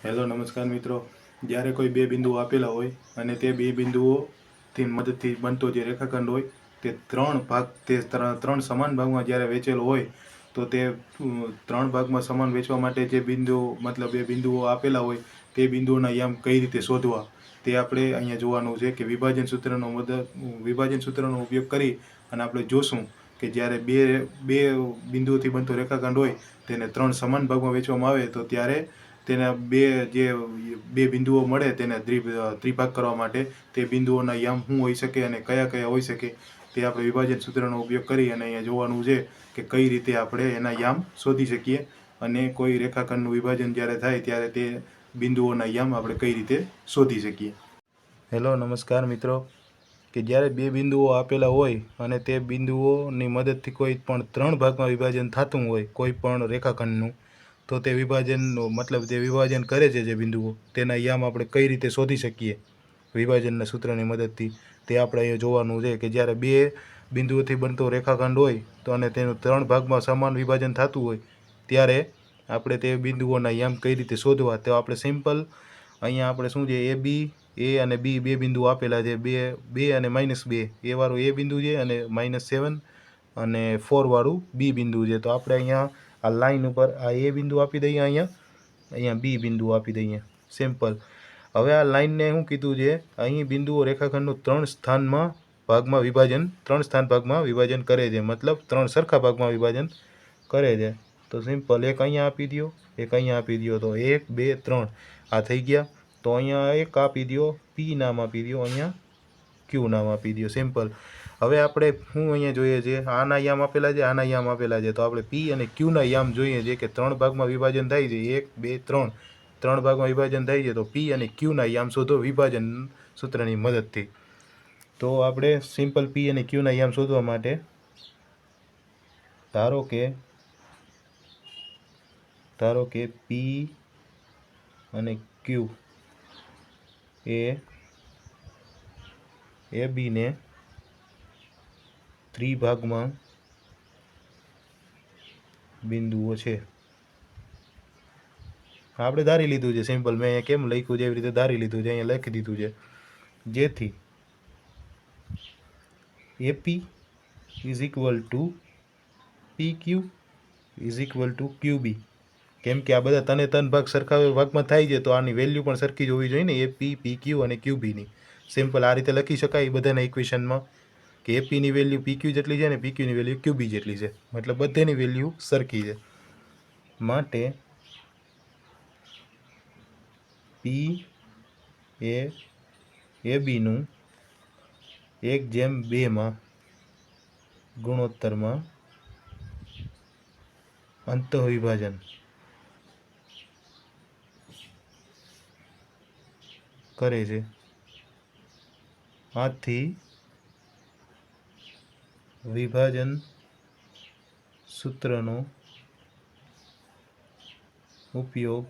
Hello નમસ્કાર મિત્રો। જ્યારે કોઈ બે બિંદુઓ આપેલા હોય અને તે બે બિંદુઓથી મદદથી બનતો જે રેખાખંડ હોય તે ત્રણ સમાન ભાગમાં જ્યારે વહેંચેલો હોય તો તે ત્રણ ભાગમાં સમાન વહેંચવા માટે જે બિંદુઓ મતલબ બે બિંદુઓ આપેલા હોય તે બિંદુઓના યામ કઈ રીતે શોધવા તે આપણે અહીંયા જોવાનું છે કે વિભાજન સૂત્રનો ઉપયોગ કરી અને આપણે જોશું કે જ્યારે બે બિંદુઓથી બનતો રેખાખંડ હોય તેને ત્રણ સમાન ભાગમાં વહેંચવામાં આવે તો ત્યારે તેના બે બિંદુઓ મળે તેને ત્રિભાગ કરવા માટે તે બિંદુઓના યામ શું હોઈ શકે અને કયા કયા હોઈ શકે તે આપણે વિભાજન સૂત્રનો ઉપયોગ કરી અને અહીંયા જોવાનું છે કે કઈ રીતે આપણે એના યામ શોધી શકીએ અને કોઈ રેખાખંડનું વિભાજન જ્યારે થાય ત્યારે તે બિંદુઓના યામ આપણે કઈ રીતે શોધી શકીએ। હેલો નમસ્કાર મિત્રો। કે જ્યારે બે બિંદુઓ આપેલા હોય અને તે બિંદુઓની મદદથી કોઈ પણ ત્રણ ભાગમાં વિભાજન થતું હોય કોઈ પણ રેખાખંડનું તો તે વિભાજન કરે છે જે બિંદુઓ તેના યામ આપણે કઈ રીતે શોધી શકીએ વિભાજનના સૂત્રની મદદથી તે આપણે અહીંયા જોવાનું છે કે જ્યારે બે બિંદુઓથી બનતો રેખાખંડ હોય તો અને તેનું ત્રણ ભાગમાં સમાન વિભાજન થતું હોય ત્યારે આપણે તે બિંદુઓના યામ કઈ રીતે શોધવા તો આપણે સિમ્પલ અહીંયા આપણે શું છે એ અને બી બે બિંદુઓ આપેલા છે બે અને -2 એ વાળું એ બિંદુ છે અને -7 અને 4 વાળું બી બિંદુ છે। તો આપણે અહીંયા આ લાઈન ઉપર આ એ બિંદુ આપી દઈએ, અહીંયા બી બિંદુ આપી દઈએ સિમ્પલ। હવે આ લાઈનને શું કીધું છે અહીં બિંદુઓ રેખાખંડનું ત્રણ સ્થાન ભાગમાં વિભાજન કરે છે મતલબ ત્રણ સરખા ભાગમાં વિભાજન કરે છે। તો સિમ્પલ એક અહીંયા આપી દો, એક અહીંયા આપી દો તો 1 2 3 આ થઈ ગયા। તો અહીંયા એક આપી દો, પી નામ આપી દો, અહીંયા ક્યુ નામ આપી દો સિમ્પલ। હવે આપણે શું અહીંયા જોઈએ છે આના યામ આપેલા છે, આના યામ આપેલા છે તો આપણે પી અને ક્યુના યામ જોઈએ છે કે ત્રણ ભાગમાં વિભાજન થાય છે 1 2 ત્રણ ભાગમાં વિભાજન થાય છે તો પી અને ક્યુના યામ શોધો વિભાજન સૂત્રની મદદથી। તો આપણે સિમ્પલ પી અને ક્યુના યામ શોધવા માટે ધારો કે પી અને ક્યુ એ બીને ત્રિભાગમાં બિંદુઓ છે। આપણે ધારી લીધું છે સિમ્પલ, મેં અહીંયા કેમ લખ્યું છે એવી રીતે ધારી લીધું છે, અહીંયા લખી દીધું છે જેથી AP is equal to P Q is equal to QB. કેમ કે આ બધા ત્રણ ભાગ સરખા ભાગમાં થાય છે તો આની વેલ્યુ પણ સરખી જ હોવી જોઈએ ને એપી પી ક્યુ અને ક્યુબીની। સિમ્પલ આ રીતે લખી શકાય બધાના ઇક્વેશનમાં કે એપીની વેલ્યુ પી ક્યુ જેટલી છે અને પી ક્યુની વેલ્યુ ક્યુબી જેટલી છે મતલબ બધાની વેલ્યુ સરખી છે માટે પી એ બીનું 1/2 ગુણોત્તરમાં અંતઃવિભાજન કરે છે। આથી વિભાજન સૂત્રનો ઉપયોગ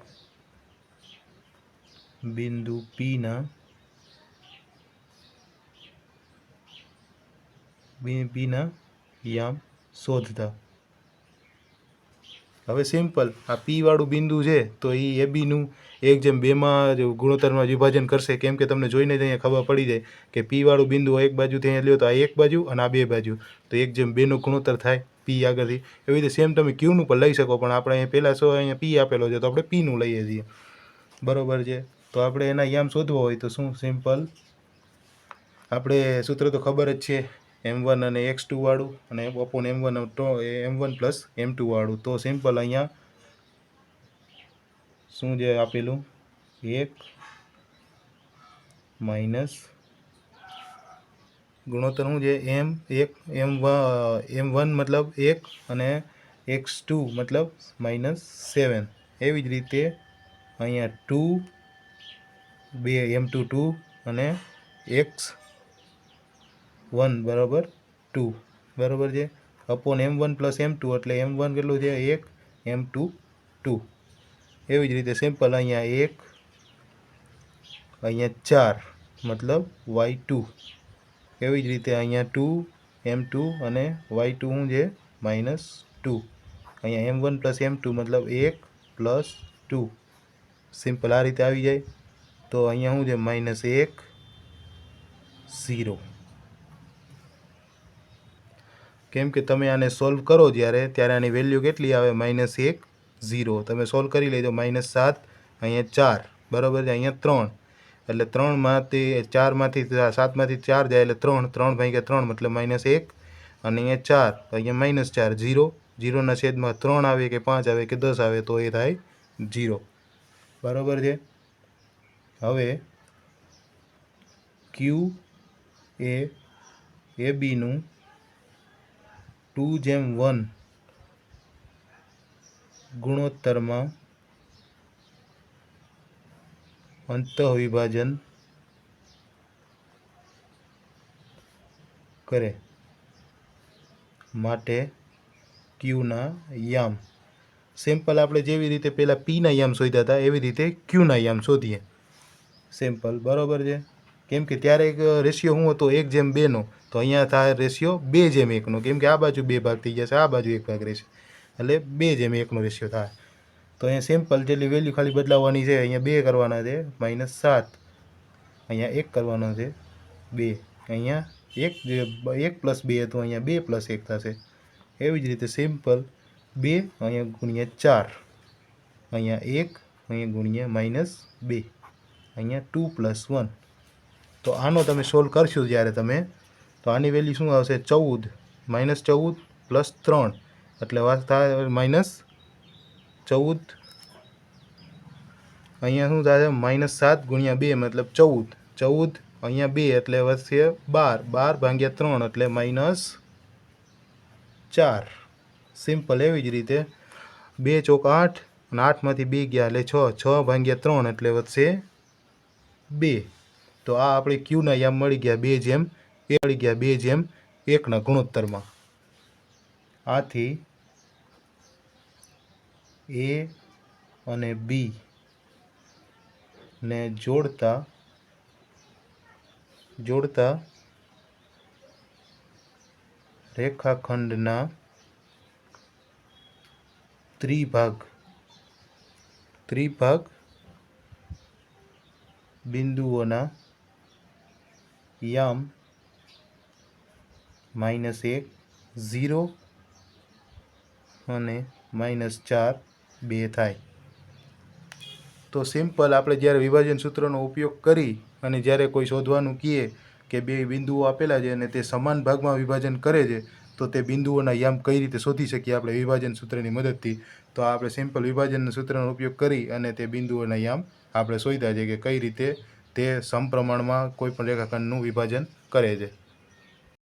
બિંદુ પીના યામ શોધતા। હવે સિમ્પલ આ પી વાળું બિંદુ છે તો એ એ બીનું 1/2 ગુણોત્તરમાં વિભાજન કરશે કેમ કે તમને જોઈને જ અહીંયા ખબર પડી જાય કે પી વાળું બિંદુ એક બાજુથી અહીંયા લ્યો તો આ એક બાજુ અને આ બે બાજુ તો 1/2 ગુણોત્તર થાય પી આગળથી। એવી રીતે સેમ તમે ક્યુનું પણ લઈ શકો પણ આપણે અહીંયા પહેલાં અહીંયા પી આપેલો છે તો આપણે પીનું લઈએ છીએ બરોબર છે। તો આપણે એના યામ શોધવા હોય તો શું સિમ્પલ આપણે સૂત્ર તો ખબર જ છે M1 અને x2 વાળું અને અપોન M1 પ્લસ M2 વાળું। તો સિમ્પલ અહીંયા શું છે આપેલું 1 માઇનસ ગુણોત્તર શું છે M1 મતલબ 1 અને x2 મતલબ -7। એવી જ રીતે અહીંયા 2 M2 2 અને x1 બરાબર 2 બરાબર છે અપોન M1 પ્લસ M2 એટલે M1 કેટલું છે 1 M2 2। એવી જ રીતે સિમ્પલ અહીંયા 1 અહીંયા 4 મતલબ y2। એવી જ રીતે અહીંયા 2 M2 અને y2 શું છે -2। અહીંયા M1 પ્લસ M2 મતલબ 1 પ્લસ 2 સિમ્પલ આ રીતે આવી જાય. તો અહીંયા શું છે -1 0. કેમ કે તમે આને સોલ્વ કરો ત્યારે આની વેલ્યુ કેટલી આવે -1 0. તમે સોલ્વ કરી લેજો -7 અહીંયા 4 બરાબર છે, અહીંયા 3 એટલે 3માંથી 4માંથી 7માંથી 4 જાય એટલે 3 3 ભાગ્યા 3 મતલબ -1 અને અહીંયા 4 અહીંયા -4 0 0ના છેદમાં 3 આવે કે 5 આવે કે 10 આવે તો એ થાય 0 બરાબર છે. હવે Q એ ABનું 2:1 ગુણોત્તરમાં અંતઃવિભાજન કરે માટે Qના યામ. સિમ્પલ આપણે જેવી રીતે પહેલાં Pના યામ શોધ્યા હતા એવી રીતે Qના યામ શોધીએ. સિમ્પલ બરાબર છે. કેમ કે ત્યારે એક રેશિયો શું હતો 1:2નો, તો અહીંયા થાય રેશિયો 2:1નો. કેમ કે આ બાજુ 2 ભાગ થઈ જશે, આ બાજુ 1 ભાગ રહેશે એટલે 2:1નો રેશિયો થાય. તો અહીંયા સિમ્પલ જેટલી વેલ્યુ ખાલી બદલાવવાની છે, અહીંયા 2 કરવાના છે -7, અહીંયા 1 કરવાનો છે 2, અહીંયા 1 + 2 હતું, અહીંયા 2 + 1 થશે. એવી જ રીતે સિમ્પલ 2 અહીંયા ગુણ્યા 4, અહીંયા 1 અહીંયા ગુણ્યા -2, અહીંયા 2 + 1. તો આનો તમે સોલ્વ કરશો જ્યારે તમે, તો આની વેલ્યુ શું આવશે 14, -14 + 3 એટલે વાત થાય -14. અહીંયા શું થાય -7 ગુણ્યા 2 મતલબ 14, 14 અહીંયા 2 એટલે વધશે 12, 12 ભાગ્યા 3 એટલે -4. સિમ્પલ એવી જ રીતે 2 ચોક 8 અને 8માંથી 2 ગયા એટલે 6, 6 ભાગ્યા 3 એટલે વધશે 2. તો આ આપણે Qના યામ મળી ગયા 2:1ના ગુણોત્તરમાં. આથી A અને B ને જોડતા રેખાખંડના ત્રિભાગ બિંદુઓના યામ -1 0 અને -4 2 થાય. તો સિમ્પલ આપણે જ્યારે વિભાજન સૂત્રનો ઉપયોગ કરી અને જ્યારે કોઈ શોધવાનું કહે કે 2 બિંદુઓ આપેલા છે અને તે સમાન ભાગમાં વિભાજન કરે છે, તો તે બિંદુઓના યામ કઈ રીતે શોધી શકીએ આપણે વિભાજન સૂત્રની મદદથી. તો આપણે સિમ્પલ વિભાજન સૂત્રનો ઉપયોગ કરી અને તે બિંદુઓના યામ આપણે શોધ્યા છે કે કઈ રીતે તે સમપ્રમાણમાં કોઈ પણ રેખાખંડનું વિભાજન કરે છે.